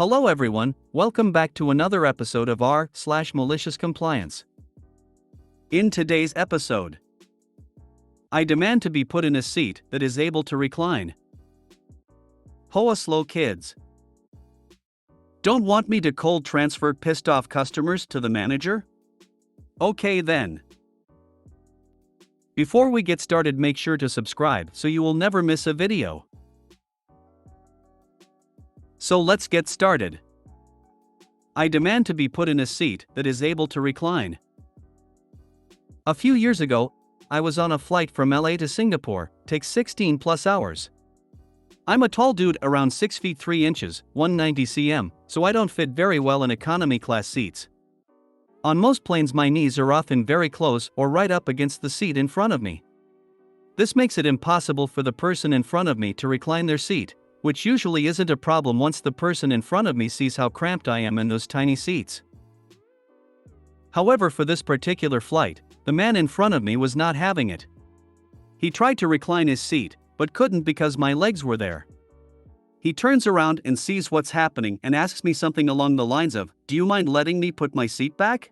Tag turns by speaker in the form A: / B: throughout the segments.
A: Hello everyone, welcome back to another episode of r/MaliciousCompliance. In today's episode, I demand to be put in a seat that is able to recline. Hoa slow kids. Don't want me to cold transfer pissed off customers to the manager? Okay then. Before we get started, make sure to subscribe so you will never miss a video. So let's get started. I demand to be put in a seat that is able to recline. A few years ago, I was on a flight from LA to Singapore, takes 16 plus hours. I'm a tall dude around 6 feet 3 inches, 190 cm, so I don't fit very well in economy class seats. On most planes my knees are often very close or right up against the seat in front of me. This makes it impossible for the person in front of me to recline their seat, which usually isn't a problem once the person in front of me sees how cramped I am in those tiny seats. However, for this particular flight, the man in front of me was not having it. He tried to recline his seat, but couldn't because my legs were there. He turns around and sees what's happening and asks me something along the lines of, "Do you mind letting me put my seat back?"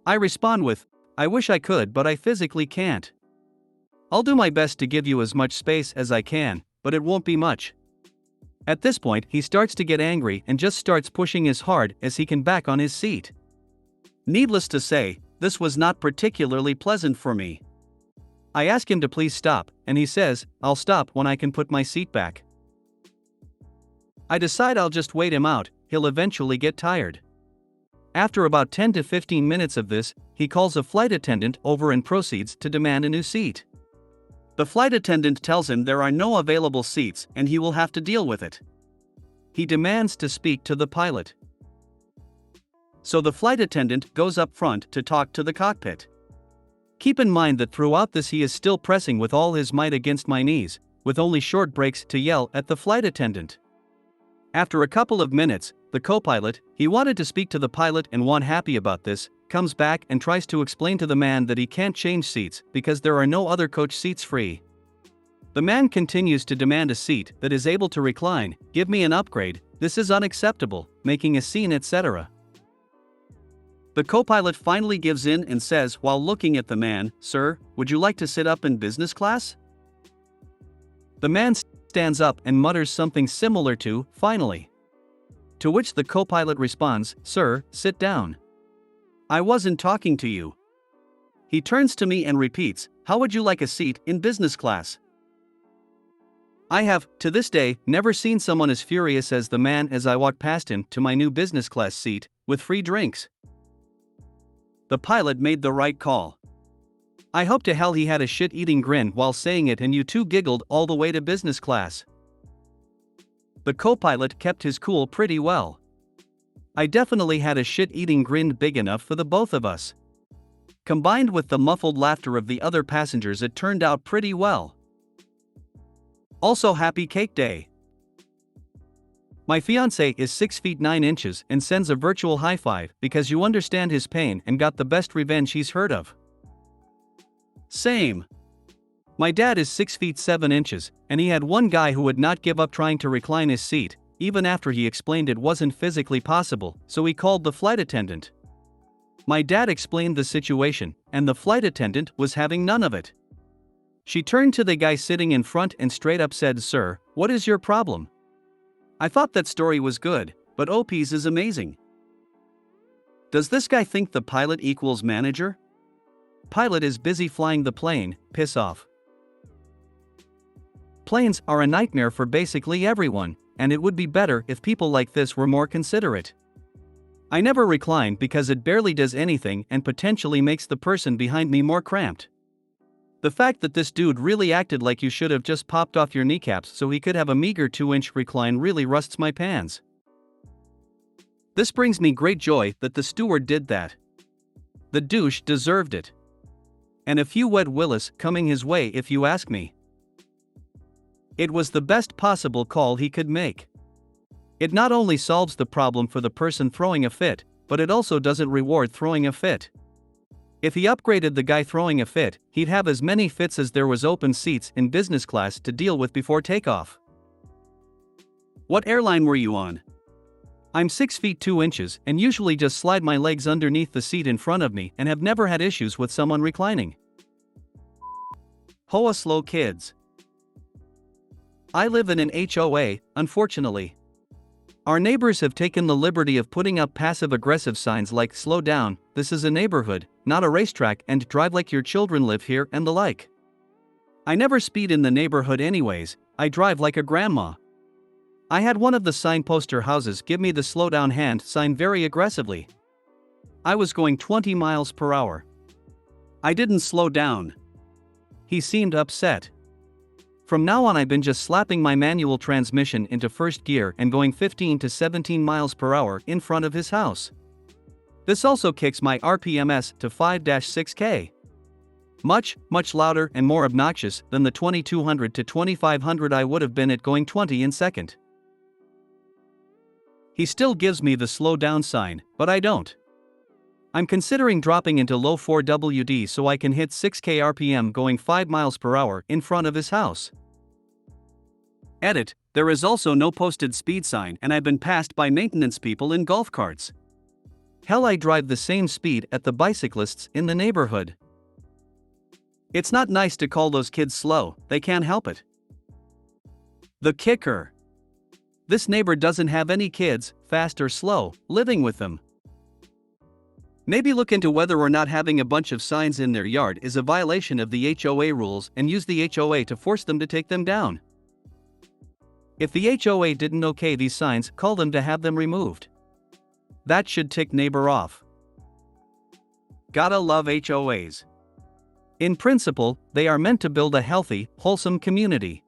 A: I respond with, "I wish I could, but I physically can't. I'll do my best to give you as much space as I can, but it won't be much." At this point, he starts to get angry and just starts pushing as hard as he can back on his seat. Needless to say, this was not particularly pleasant for me. I ask him to please stop, and he says, "I'll stop when I can put my seat back." I decide I'll just wait him out, he'll eventually get tired. After about 10 to 15 minutes of this, he calls a flight attendant over and proceeds to demand a new seat. The flight attendant tells him there are no available seats and he will have to deal with it. He demands to speak to the pilot. So the flight attendant goes up front to talk to the cockpit. Keep in mind that throughout this he is still pressing with all his might against my knees, with only short breaks to yell at the flight attendant. After a couple of minutes, the co-pilot, he wanted to speak to the pilot and wasn't happy about this, comes back and tries to explain to the man that he can't change seats because there are no other coach seats free. The man continues to demand a seat that is able to recline, "Give me an upgrade, this is unacceptable," making a scene, etc. The co-pilot finally gives in and says while looking at the man, "Sir, would you like to sit up in business class?" The man stands up and mutters something similar to, "Finally." To which the co-pilot responds, "Sir, sit down. I wasn't talking to you." He turns to me and repeats, "How would you like a seat in business class?" I have, to this day, never seen someone as furious as the man as I walked past him to my new business class seat, with free drinks. The pilot made the right call. I hope to hell he had a shit-eating grin while saying it and you two giggled all the way to business class. The co-pilot kept his cool pretty well. I definitely had a shit-eating grin big enough for the both of us. Combined with the muffled laughter of the other passengers, it turned out pretty well. Also, happy cake day. My fiancé is 6 feet 9 inches and sends a virtual high five because you understand his pain and got the best revenge he's heard of. Same. My dad is 6 feet 7 inches, and he had one guy who would not give up trying to recline his seat, even after he explained it wasn't physically possible, so he called the flight attendant. My dad explained the situation, and the flight attendant was having none of it. She turned to the guy sitting in front and straight up said, "Sir, what is your problem?" I thought that story was good, but OP's is amazing. Does this guy think the pilot equals manager? Pilot is busy flying the plane, piss off. Planes are a nightmare for basically everyone, and it would be better if people like this were more considerate. I never recline because it barely does anything and potentially makes the person behind me more cramped. The fact that this dude really acted like you should have just popped off your kneecaps so he could have a meager 2-inch recline really rusts my pants. This brings me great joy that the steward did that. The douche deserved it. And a few wet willis coming his way if you ask me. It was the best possible call he could make. It not only solves the problem for the person throwing a fit, but it also doesn't reward throwing a fit. If he upgraded the guy throwing a fit, he'd have as many fits as there was open seats in business class to deal with before takeoff. What airline were you on? I'm 6 feet 2 inches and usually just slide my legs underneath the seat in front of me and have never had issues with someone reclining. Hoa slow kids. I live in an HOA, unfortunately. Our neighbors have taken the liberty of putting up passive-aggressive signs like "slow down, this is a neighborhood, not a racetrack, and drive like your children live here," and the like. I never speed in the neighborhood anyways, I drive like a grandma. I had one of the signposter houses give me the slow down hand sign very aggressively. I was going 20 miles per hour. I didn't slow down. He seemed upset. From now on I've been just slapping my manual transmission into first gear and going 15 to 17 miles per hour in front of his house. This also kicks my RPMs to 5-6K. Much louder and more obnoxious than the 2200 to 2500 I would have been at going 20 in second. He still gives me the slow down sign, but I don't. I'm considering dropping into low 4WD so I can hit 6K RPM going 5 miles per hour in front of his house. Edit, there is also no posted speed sign and I've been passed by maintenance people in golf carts. Hell, I drive the same speed at the bicyclists in the neighborhood. It's not nice to call those kids slow, they can't help it. The kicker. This neighbor doesn't have any kids, fast or slow, living with them. Maybe look into whether or not having a bunch of signs in their yard is a violation of the HOA rules and use the HOA to force them to take them down. If the HOA didn't okay these signs, call them to have them removed. That should tick neighbor off. Gotta love HOAs. In principle, they are meant to build a healthy, wholesome community.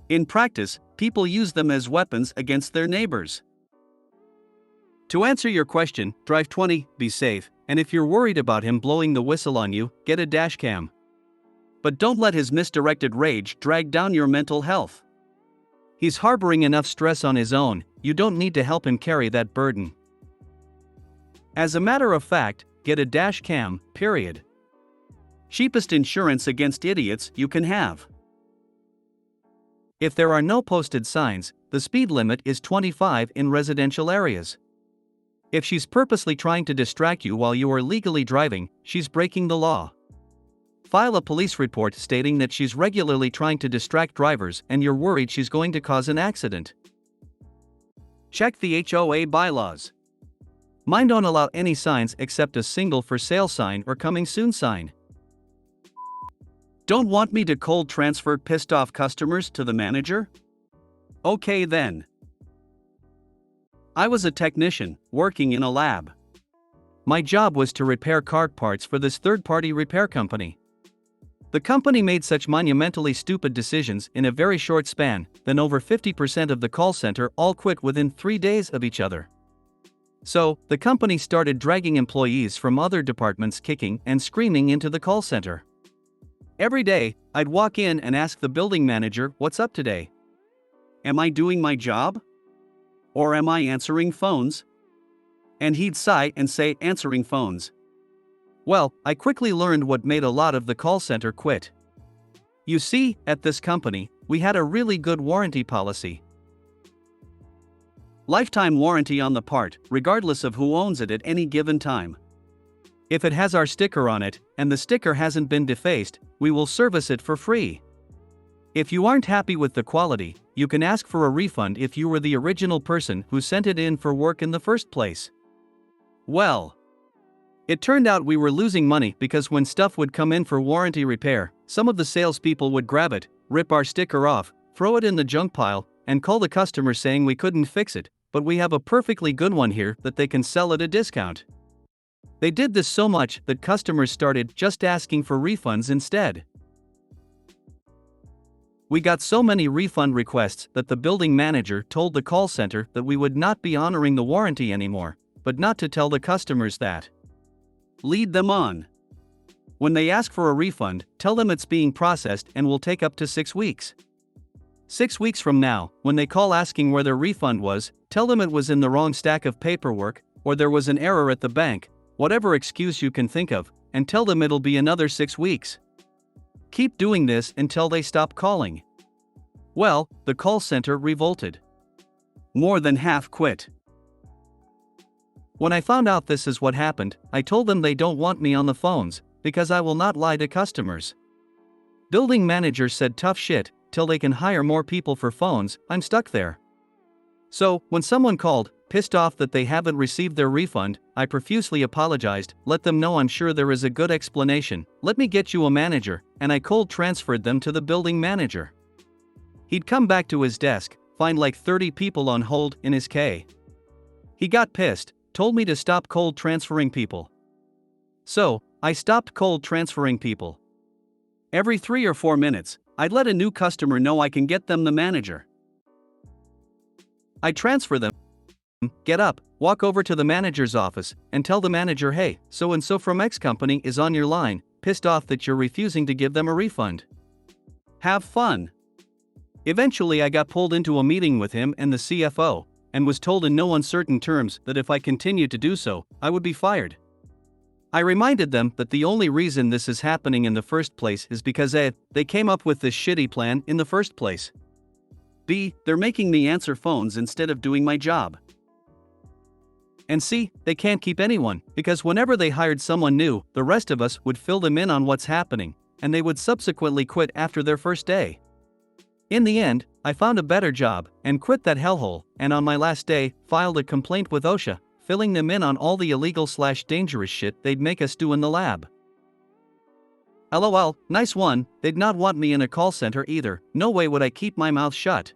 A: In practice, people use them as weapons against their neighbors. To answer your question, drive 20, be safe, and if you're worried about him blowing the whistle on you, get a dash cam. But don't let his misdirected rage drag down your mental health. He's harboring enough stress on his own, you don't need to help him carry that burden. As a matter of fact, get a dash cam, period. Cheapest insurance against idiots you can have. If there are no posted signs, the speed limit is 25 in residential areas. If she's purposely trying to distract you while you are legally driving, she's breaking the law. File a police report stating that she's regularly trying to distract drivers and you're worried she's going to cause an accident. Check the HOA bylaws. Mine don't allow any signs except a single for sale sign or coming soon sign. Don't want me to cold transfer pissed off customers to the manager? Okay then. I was a technician, working in a lab. My job was to repair car parts for this third-party repair company. The company made such monumentally stupid decisions in a very short span, that over 50% of the call center all quit within 3 days of each other. So, the company started dragging employees from other departments kicking and screaming into the call center. Every day, I'd walk in and ask the building manager, "What's up today? Am I doing my job? Or am I answering phones?" And he'd sigh and say, "Answering phones." Well, I quickly learned what made a lot of the call center quit. You see, at this company, we had a really good warranty policy. Lifetime warranty on the part, regardless of who owns it at any given time. If it has our sticker on it, and the sticker hasn't been defaced, we will service it for free. If you aren't happy with the quality, you can ask for a refund if you were the original person who sent it in for work in the first place. Well, it turned out we were losing money because when stuff would come in for warranty repair, some of the salespeople would grab it, rip our sticker off, throw it in the junk pile, and call the customer saying we couldn't fix it, but we have a perfectly good one here that they can sell at a discount. They did this so much that customers started just asking for refunds instead. We got so many refund requests that the building manager told the call center that we would not be honoring the warranty anymore, but not to tell the customers that. Lead them on. When they ask for a refund, tell them it's being processed and will take up to 6 weeks. 6 weeks from now, when they call asking where their refund was, tell them it was in the wrong stack of paperwork, or there was an error at the bank, whatever excuse you can think of, and tell them it'll be another 6 weeks. Keep doing this until they stop calling. Well, the call center revolted. More than half quit. When I found out this is what happened, I told them they don't want me on the phones, because I will not lie to customers. Building manager said tough shit, till they can hire more people for phones. I'm stuck there. So, when someone called, pissed off that they haven't received their refund, I profusely apologized, let them know I'm sure there is a good explanation, let me get you a manager, and I cold transferred them to the building manager. He'd come back to his desk, find like 30 people on hold in his K. He got pissed, told me to stop cold transferring people. So, I stopped cold transferring people. Every 3 or 4 minutes, I'd let a new customer know I can get them the manager. I transfer them, get up, walk over to the manager's office, and tell the manager, hey, so-and-so from X company is on your line, pissed off that you're refusing to give them a refund. Have fun. Eventually I got pulled into a meeting with him and the CFO, and was told in no uncertain terms that if I continued to do so, I would be fired. I reminded them that the only reason this is happening in the first place is because A, they came up with this shitty plan in the first place. B, they're making me answer phones instead of doing my job. And C, they can't keep anyone, because whenever they hired someone new, the rest of us would fill them in on what's happening, and they would subsequently quit after their first day. In the end, I found a better job, and quit that hellhole, and on my last day, filed a complaint with OSHA, filling them in on all the illegal/dangerous shit they'd make us do in the lab. LOL, nice one, they'd not want me in a call center either, no way would I keep my mouth shut.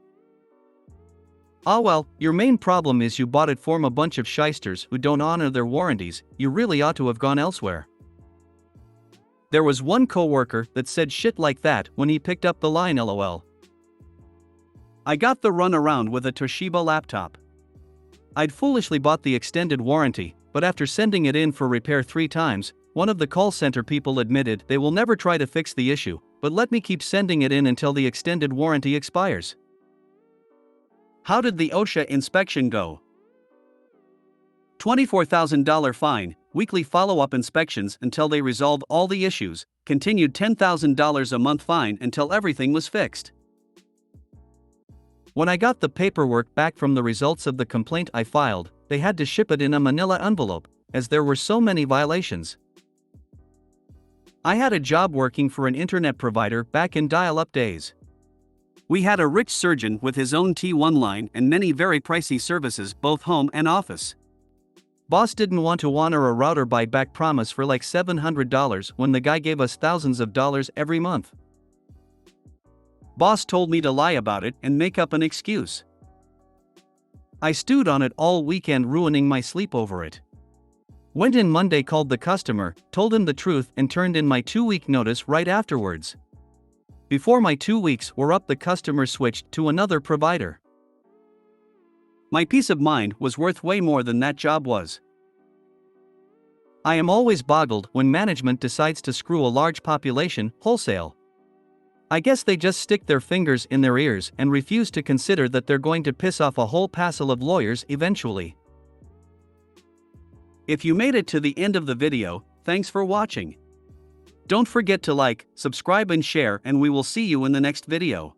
A: Ah well, your main problem is you bought it from a bunch of shysters who don't honor their warranties, you really ought to have gone elsewhere. There was one coworker that said shit like that when he picked up the line LOL. I got the run around with a Toshiba laptop. I'd foolishly bought the extended warranty, but after sending it in for repair 3 times, one of the call center people admitted they will never try to fix the issue, but let me keep sending it in until the extended warranty expires. How did the OSHA inspection go? $24,000 fine, weekly follow-up inspections until they resolved all the issues, continued $10,000 a month fine until everything was fixed. When I got the paperwork back from the results of the complaint I filed, they had to ship it in a manila envelope, as there were so many violations. I had a job working for an internet provider back in dial-up days. We had a rich surgeon with his own T1 line and many very pricey services both home and office. Boss didn't want to honor a router buyback promise for like $700 when the guy gave us thousands of dollars every month. Boss told me to lie about it and make up an excuse. I stewed on it all weekend, ruining my sleep over it. Went in Monday, called the customer, told him the truth, and turned in my 2-week notice right afterwards. Before my 2 weeks were up, the customer switched to another provider. My peace of mind was worth way more than that job was. I am always boggled when management decides to screw a large population wholesale. I guess they just stick their fingers in their ears and refuse to consider that they're going to piss off a whole passel of lawyers eventually. If you made it to the end of the video, thanks for watching. Don't forget to like, subscribe and share, and we will see you in the next video.